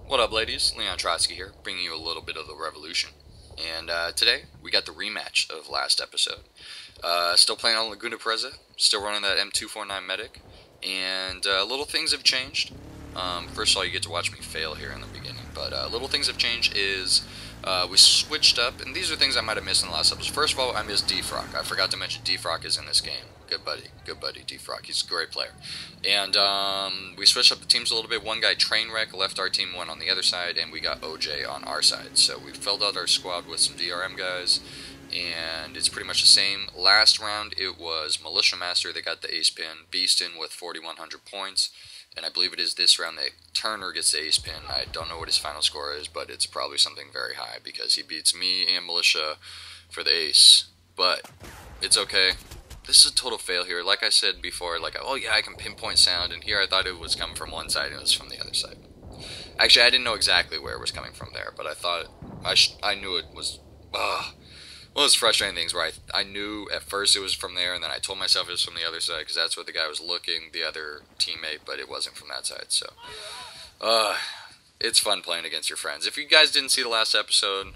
What up, ladies? Leon Trotsky here, bringing you a little bit of the revolution. And today, we got the rematch of last episode. Still playing on Laguna Preza, still running that M249 Medic, and little things have changed. First of all, you get to watch me fail here in the beginning, but little things have changed is we switched up, and these are things I might have missed in the last episode. First of all, I missed Defrock. I forgot to mention Defrock is in this game. Good buddy, Defrock. He's a great player. And we switched up the teams a little bit. One guy, Trainwreck, left our team, went on the other side, and we got OJ on our side. So we filled out our squad with some DRM guys, and it's pretty much the same. Last round, it was Militia Master. They got the ace pin. Beastin with 4,100 points. And I believe it is this round that Turner gets the ace pin. I don't know what his final score is, but it's probably something very high because he beats me and Militia for the ace. But it's okay. This is a total fail here. Like I said before, oh yeah, I can pinpoint sound, and here I thought it was coming from one side and it was from the other side. Actually, I didn't know exactly where it was coming from there, but I thought I knew it was. One of those frustrating things where I knew at first it was from there, and then I told myself it was from the other side because that's where the guy was looking, the other teammate, but it wasn't from that side. So, it's fun playing against your friends. If you guys didn't see the last episode,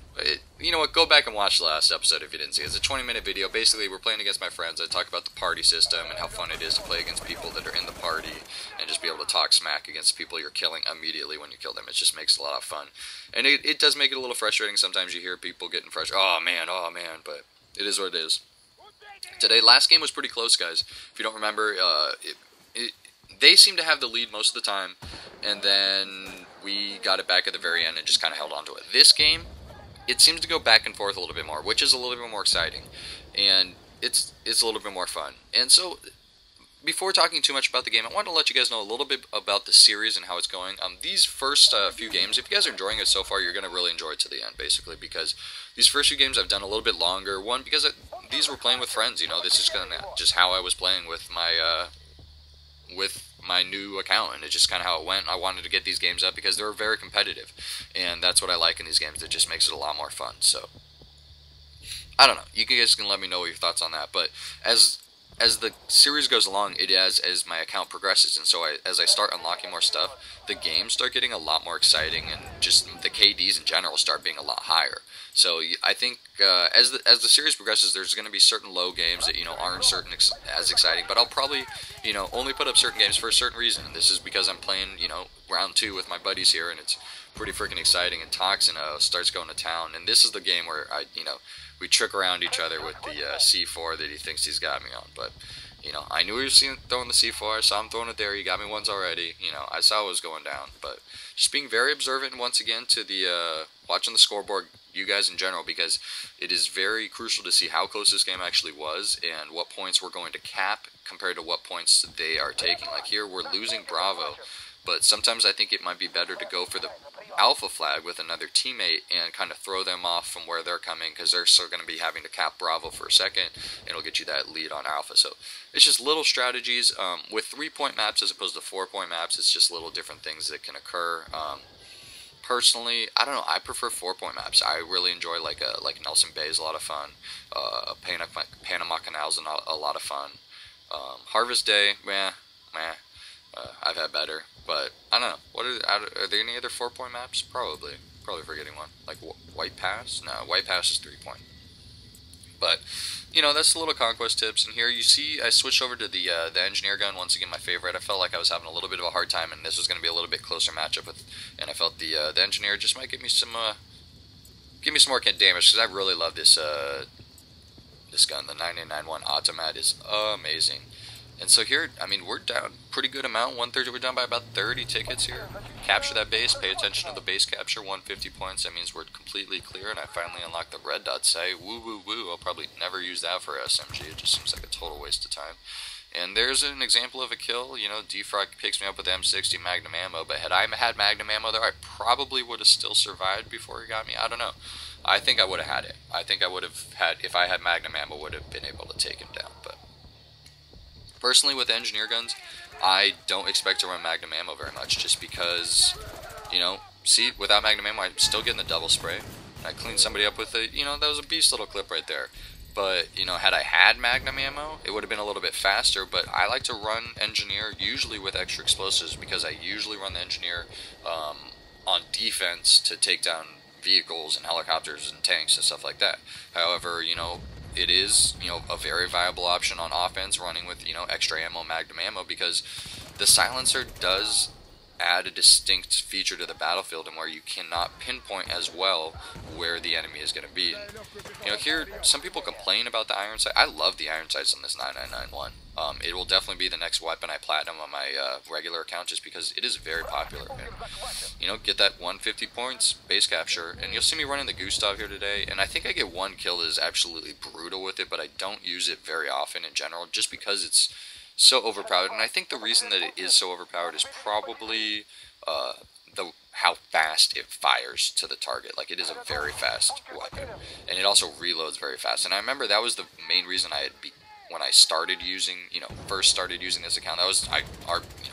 you know what, go back and watch the last episode if you didn't see it. It's a 20-minute video. Basically, we're playing against my friends. I talk about the party system and how fun it is to play against people that are in the party and just be able to talk smack against people you're killing immediately when you kill them. It just makes it a lot of fun. And it does make it a little frustrating. Sometimes you hear people getting frustrated. Oh, man, but it is what it is. Today, last game was pretty close, guys. If you don't remember, they seem to have the lead most of the time, and then we got it back at the very end and just kind of held on to it. This game, it seems to go back and forth a little bit more, which is a little bit more exciting, and it's a little bit more fun. And so, before talking too much about the game, I wanted to let you guys know a little bit about the series and how it's going. These first few games, if you guys are enjoying it so far, you're going to really enjoy it to the end, basically, because these first few games I've done a little bit longer. One, because these were playing with friends, you know, this is kind of just how I was playing with my new account, and it's just kind of how it went. I wanted to get these games up because they're very competitive, and that's what I like in these games. It just makes it a lot more fun. So I don't know, you guys can let me know your thoughts on that. But as the series goes along, as my account progresses, and so as I start unlocking more stuff, the games start getting a lot more exciting, and just the KDs in general start being a lot higher. So I think as the series progresses, there's going to be certain low games that aren't as exciting. But I'll probably only put up certain games for a certain reason. And this is because I'm playing round 2 with my buddies here, and it's pretty freaking exciting. And Toxin starts going to town, and this is the game where we trick around each other with the C4 that he thinks he's got me on. But I knew he was throwing the C4. I saw him throwing it there. He got me once already. I saw what was going down. But just being very observant once again to the watching the scoreboard, you guys in general, because it is very crucial to see how close this game actually was and what points we're going to cap compared to what points they are taking. Like here, we're losing Bravo, but sometimes I think it might be better to go for the alpha flag with another teammate and kind of throw them off from where they're coming, because they're still going to be having to cap Bravo for a second, and it'll get you that lead on alpha. So it's just little strategies. With 3-point maps as opposed to 4-point maps, it's just little different things that can occur. Personally, I don't know, I prefer 4-point maps. I really enjoy like Nelson Bay is a lot of fun. Panama Canal's a lot of fun. Harvest Day, meh. I've had better, but I don't know. Are there any other 4-point maps? Probably forgetting one. Like White Pass? No, White Pass is 3-point. But that's the little conquest tips. And here you see I switched over to the engineer gun, once again my favorite. I felt like I was having a little bit of a hard time, and this was going to be a little bit closer matchup with, and I felt the engineer just might give me some more damage, because I really love this gun. The 9891 Automat is amazing. And so here, I mean, we're down pretty good amount. 130, we're down by about 30 tickets here. Capture that base, pay attention to the base capture, 150 points. That means we're completely clear, and I finally unlocked the red dot sight. Woo, woo, woo. I'll probably never use that for SMG. It just seems like a total waste of time. And there's an example of a kill. Defrog picks me up with M60 Magnum ammo, but had I had Magnum ammo there, I probably would have still survived before he got me. I don't know. I think I would have had it. I think I would have had, if I had Magnum ammo, would have been able to take him down, but personally, with engineer guns, I don't expect to run Magnum ammo very much, just because, see, without Magnum ammo, I'm still getting the double spray. I cleaned somebody up with it, that was a beast little clip right there. But, had I had Magnum ammo, it would have been a little bit faster, but I like to run engineer usually with extra explosives, because I usually run the engineer on defense to take down vehicles and helicopters and tanks and stuff like that. However, you know, it is, you know, a very viable option on offense, running with, you know, extra ammo, magnum ammo, because the silencer does add a distinct feature to the battlefield, and where you cannot pinpoint as well where the enemy is going to be. You know, here, some people complain about the iron sight. I love the iron sights on this 9991. It will definitely be the next weapon I platinum on my regular account, just because it is very popular. And, you know, get that 150 points, base capture, and you'll see me running the Gustav here today, and I think I get one kill that is absolutely brutal with it, but I don't use it very often in general, just because it's so overpowered. And I think the reason that it is so overpowered is probably how fast it fires to the target. Like, it is a very fast weapon, and it also reloads very fast. And I remember that was the main reason when I started using, you know, first started using this account. That was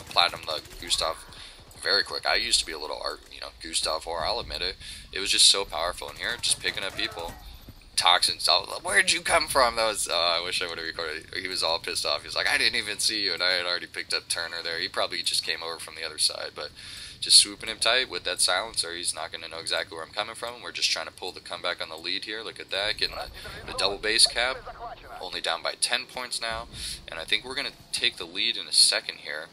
platinum the Gustav very quick. I used to be a little Gustav whore, I'll admit it. It was just so powerful. And here, just picking up people. Toxins, where'd you come from? That was, I wish I would have recorded. He was all pissed off. He was like, I didn't even see you, and I had already picked up Turner there. He probably just came over from the other side, but just swooping him tight with that silencer. He's not going to know exactly where I'm coming from. We're just trying to pull the comeback on the lead here. Look at that, getting the double base cap. Only down by 10 points now, and I think we're going to take the lead in a second here.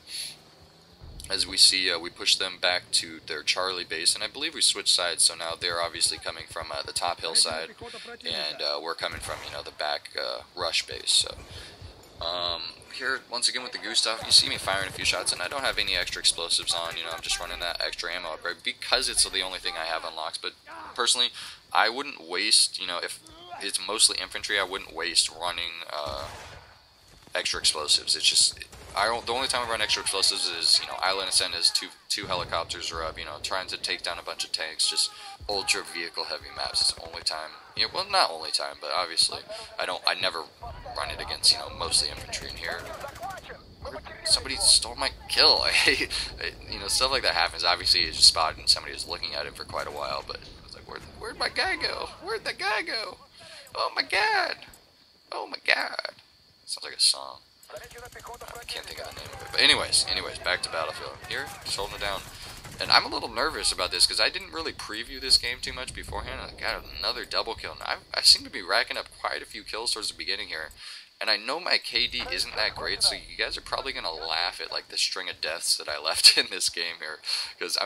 As we see, we push them back to their Charlie base, and I believe we switched sides, so now they're obviously coming from the top hill side, and we're coming from, you know, the back rush base. So here, once again with the Gustav, you see me firing a few shots, and I don't have any extra explosives on. You know, I'm just running that extra ammo upgrade because it's the only thing I have unlocked. But personally, I wouldn't waste, you know, if it's mostly infantry, I wouldn't waste running extra explosives. It's just, the only time I run extra explosives is, you know, Island Ascent is two helicopters are up, you know, trying to take down a bunch of tanks, just ultra vehicle heavy maps. It's the only time, you know, well, not only time, but obviously I never run it against, you know, mostly infantry in here. Somebody stole my kill. I hate, you know, stuff like that happens. Obviously, it's just spotted and somebody was looking at it for quite a while, but I was like, where'd my guy go? Where'd the guy go? Oh my god. Oh my god. Sounds like a song. I can't think of the name of it. But anyways, back to Battlefield. Here, just holding it down. And I'm a little nervous about this because I didn't really preview this game too much beforehand. I got another double kill. And I seem to be racking up quite a few kills towards the beginning here. And I know my KD isn't that great, so you guys are probably going to laugh at like the string of deaths that I left in this game here. Because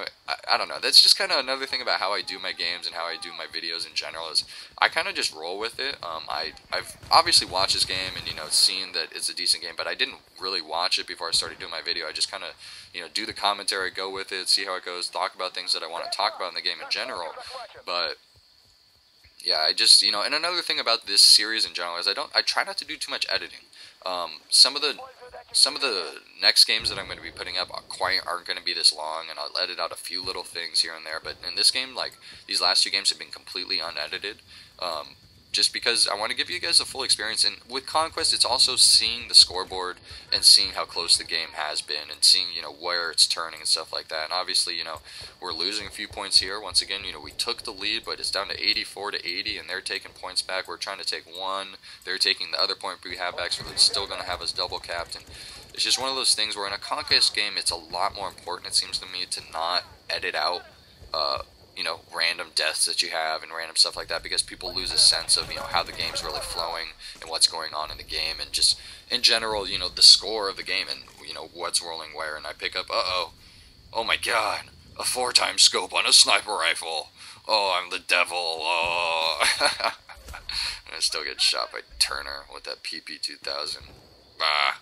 I don't know, that's just kind of another thing about how I do my games and how I do my videos in general, is I kind of just roll with it. I've obviously watched this game and, you know, seen that it's a decent game, but I didn't really watch it before I started doing my video. I just kind of, you know, do the commentary, go with it, see how it goes, talk about things that I want to talk about in the game in general. But yeah, I just, you know, and another thing about this series in general is I try not to do too much editing. Some of the next games that I'm going to be putting up aren't going to be this long, and I'll edit out a few little things here and there. But in this game, like, these last two games have been completely unedited. Just because I want to give you guys a full experience. And with Conquest, it's also seeing the scoreboard and seeing how close the game has been and seeing, you know, where it's turning and stuff like that. And obviously, you know, we're losing a few points here. Once again, you know, we took the lead, but it's down to 84 to 80, and they're taking points back. We're trying to take one. They're taking the other point we have back, so they're still going to have us double capped. And it's just one of those things where in a Conquest game, it's a lot more important, it seems to me, to not edit out you know, random deaths that you have and random stuff like that, because people lose a sense of, you know, how the game's really flowing and what's going on in the game, and just in general, you know, the score of the game and, you know, what's rolling where. And I pick up, oh my god, a 4x scope on a sniper rifle. Oh, I'm the devil. Oh. And I still get shot by Turner with that PP2000. Bah.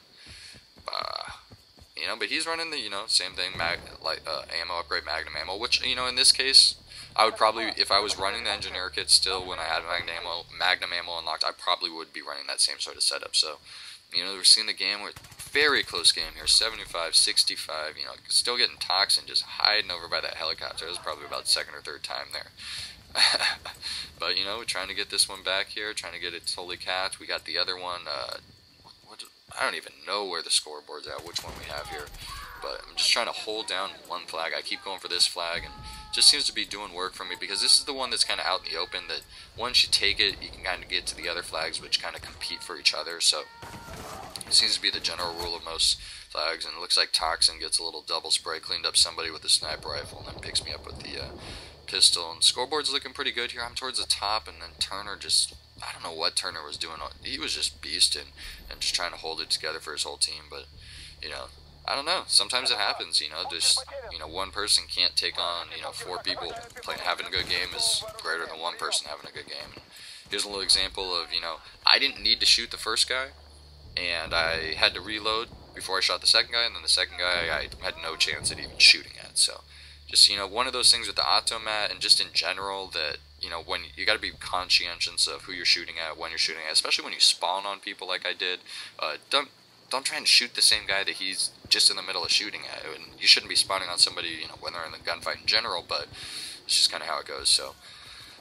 You know, but he's running the, you know, same thing, ammo upgrade, magnum ammo, which, you know, in this case, I would probably, if I was running the engineer kit still when I had magnum ammo unlocked, I probably would be running that same sort of setup. So, you know, we're seeing the game, we're very close game here, 75, 65, you know, still getting Toxin just hiding over by that helicopter. It was probably about the second or third time there. But, you know, we're trying to get this one back here, trying to get it totally capped. We got the other one, I don't even know where the scoreboard's at, which one we have here. But I'm just trying to hold down one flag. I keep going for this flag, and it just seems to be doing work for me, because this is the one that's kind of out in the open, that once you take it, you can kind of get to the other flags, which kind of compete for each other. So it seems to be the general rule of most flags, and it looks like Toxin gets a little double spray, cleaned up somebody with a sniper rifle, and then picks me up with the pistol. And scoreboard's looking pretty good here. I'm towards the top, and then Turner just, I don't know what Turner was doing. He was just beasting and just trying to hold it together for his whole team. But, you know, I don't know. Sometimes it happens, you know, just, you know, one person can't take on, you know, 4 people. Having a good game is greater than one person having a good game. Here's a little example of, you know, I didn't need to shoot the first guy, and I had to reload before I shot the second guy, and then the second guy I had no chance at even shooting at. So, just, you know, one of those things with the automat and just in general that, you know, when you got to be conscientious of who you're shooting at, when you're shooting at, especially when you spawn on people like I did. Don't try and shoot the same guy that he's just in the middle of shooting at. And you shouldn't be spawning on somebody, you know, when they're in the gunfight in general, but it's just kind of how it goes. So,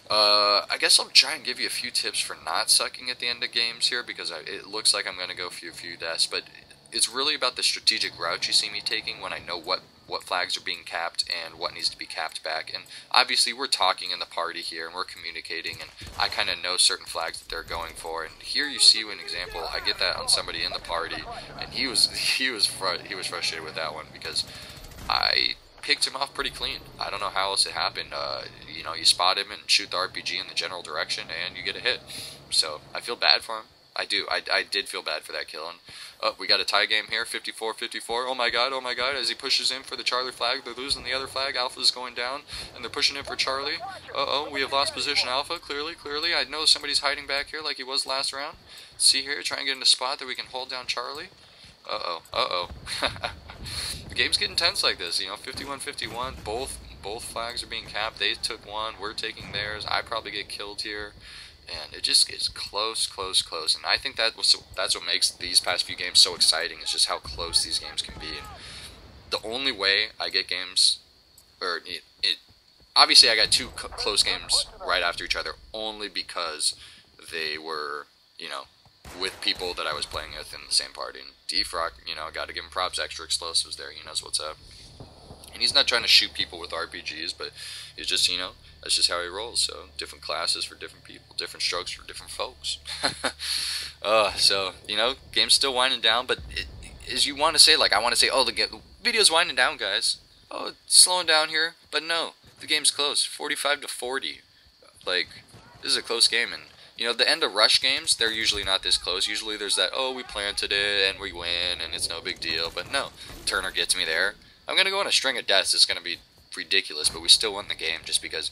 I guess I'll try and give you a few tips for not sucking at the end of games here, because it looks like I'm going to go for a few deaths, but it's really about the strategic route you see me taking when I know what flags are being capped and what needs to be capped back. And obviously we're talking in the party here and we're communicating, and I kind of know certain flags that they're going for. And here you see an example. I get that on somebody in the party, and he was frustrated with that one because I picked him off pretty clean. I don't know how else it happened. You know, you spot him and shoot the RPG in the general direction, and you get a hit. So I feel bad for him. I do. I did feel bad for that kill. And we got a tie game here, 54-54. Oh my god, as he pushes in for the Charlie flag, they're losing the other flag. Alpha's going down, and they're pushing in for Charlie. Uh-oh, we have lost position Alpha, clearly. I know somebody's hiding back here like he was last round. See here, try and get in a spot that we can hold down Charlie. Uh-oh. The game's getting tense like this, you know, 51-51. Both flags are being capped. They took one, we're taking theirs. I probably get killed here. And it just gets close. And I think that's what makes these past few games so exciting, is just how close these games can be. And the only way I get games, or obviously I got 2 close games right after each other, only because they were, you know, with people that I was playing with in the same party. And Defrock, you know, got to give him props, extra explosives there, he knows what's up. And he's not trying to shoot people with RPGs, but it's just, you know, that's just how he rolls. So different classes for different people, different strokes for different folks. So, you know, game's still winding down, but as you want to say, like, I want to say, oh, the video's winding down, guys. Oh, it's slowing down here. But no, the game's close, 45-40. Like, this is a close game. And, you know, the end of rush games, they're usually not this close. Usually there's that, oh, we planted it and we win and it's no big deal. But no, Turner gets me there. I'm going to go on a string of deaths. It's going to be ridiculous, but we still won the game just because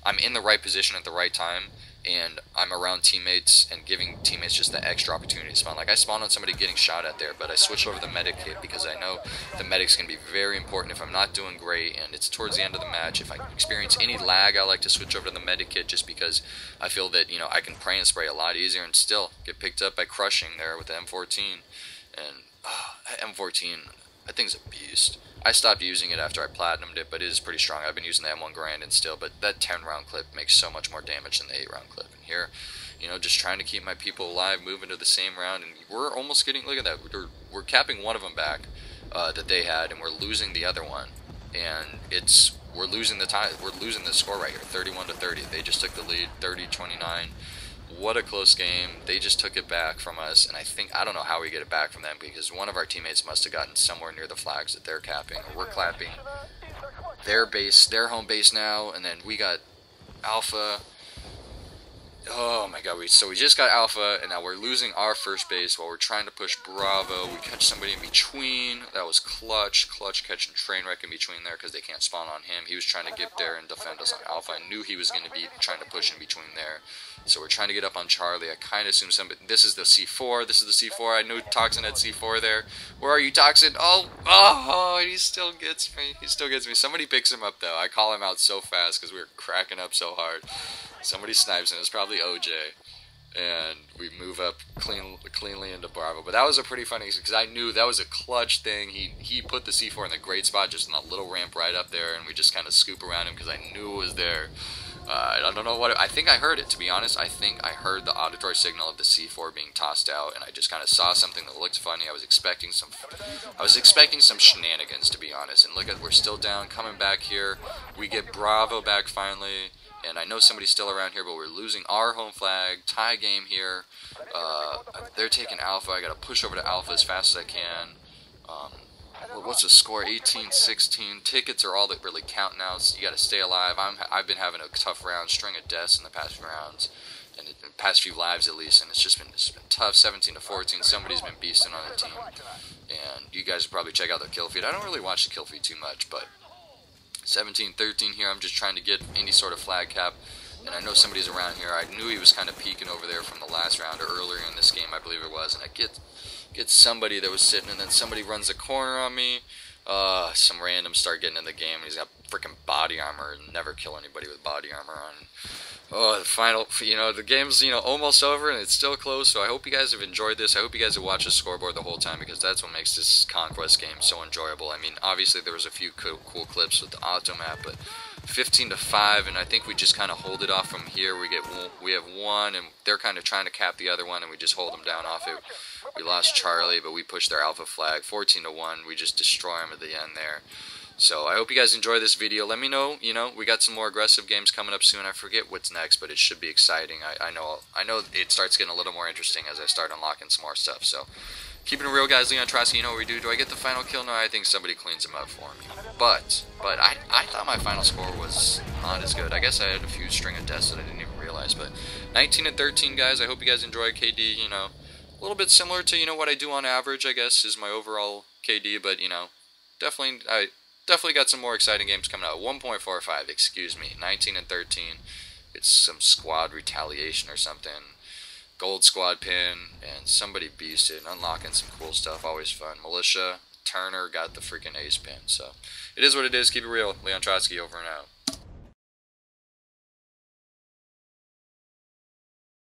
I'm in the right position at the right time, and I'm around teammates and giving teammates just the extra opportunity to spawn. Like, I spawned on somebody getting shot at there, but I switched over to the medic kit because I know the medic's going to be very important if I'm not doing great and it's towards the end of the match. If I experience any lag, I like to switch over to the medic kit just because I feel that, you know, I can pray and spray a lot easier and still get picked up by crushing there with the M14. And M14, that thing's a beast. I stopped using it after I platinumed it, but it is pretty strong. I've been using the M1 Garand and still, but that 10-round clip makes so much more damage than the 8-round clip. And here, you know, just trying to keep my people alive, moving to the same round, and we're almost getting, look at that, we're capping one of them back that they had, and we're losing the other one. And we're losing the tie, we're losing the score right here, 31-30. They just took the lead, 30-29. What a close game. They just took it back from us, and I don't know how we get it back from them, because one of our teammates must have gotten somewhere near the flags that they're capping, or we're clapping their base, their home base now, and then we got Alpha. Oh my god, so we just got Alpha, and now we're losing our first base while we're trying to push Bravo. We catch somebody in between. That was Clutch catching Trainwreck in between there because they can't spawn on him. He was trying to get there and defend us on Alpha. I knew he was going to be trying to push in between there. So we're trying to get up on Charlie. I kind of assume somebody... This is the C4. This is the C4. I knew Toxin had C4 there. Where are you, Toxin? Oh, he still gets me. He still gets me. Somebody picks him up, though. I call him out so fast because we were cracking up so hard. Somebody snipes him. It's probably OJ. And we move up cleanly into Bravo. But that was a pretty funny... Because I knew that was a clutch thing. He put the C4 in the great spot, just in that little ramp right up there. And we just kind of scoop around him because I knew it was there. I don't know what I think I heard it, to be honest. I think I heard the auditory signal of the C4 being tossed out, and I just kind of saw something that looked funny. I was expecting some shenanigans, to be honest. And look at, we're still down, coming back here. We get Bravo back finally, and I know somebody's still around here, but we're losing our home flag. Tie game here. They're taking Alpha. I got to push over to Alpha as fast as I can. what's the score? 18-16. Tickets are all that really count now, so you got to stay alive. I've been having a tough round, string of deaths in the past few rounds, and the past few lives at least, and it's been tough. 17-14. Somebody's been beasting on the team, and you guys probably check out the kill feed. I don't really watch the kill feed too much, but 17-13 here. I'm just trying to get any sort of flag cap. And I know somebody's around here. I knew he was kind of peeking over there from the last round or earlier in this game, I believe it was. And I get somebody that was sitting, and then somebody runs the corner on me. Some random start getting in the game, and he's got freaking body armor, and never kill anybody with body armor on. Oh, the final, the game's, almost over, and it's still close, so I hope you guys have enjoyed this. I hope you guys have watched the scoreboard the whole time, because that's what makes this Conquest game so enjoyable. I mean, obviously there was a few cool clips with the auto map, but 15-5, and I think we just kind of hold it off from here. We have one, and they're kind of trying to cap the other one, and we just hold them down off it. We lost Charlie, but we pushed their alpha flag. 14-1, we just destroy them at the end there. So I hope you guys enjoy this video. Let me know, we got some more aggressive games coming up soon. I forget what's next, but it should be exciting. I know it starts getting a little more interesting as I start unlocking some more stuff. So keeping it real, guys. Leon Trotsky, you know what we do. Do I get the final kill? No, I think somebody cleans him up for me. But I thought my final score was not as good. I guess I had a few string of deaths that I didn't even realize. But 19-13, guys. I hope you guys enjoy KD. A little bit similar to what I do on average, I guess, is my overall KD. But definitely got some more exciting games coming out. 1.45, excuse me. 19-13. It's some squad retaliation or something. Gold squad pin, and somebody beasted, unlocking some cool stuff, always fun. Militia, Turner got the freaking ace pin, so it is what it is. Keep it real. Leon Trotsky over and out.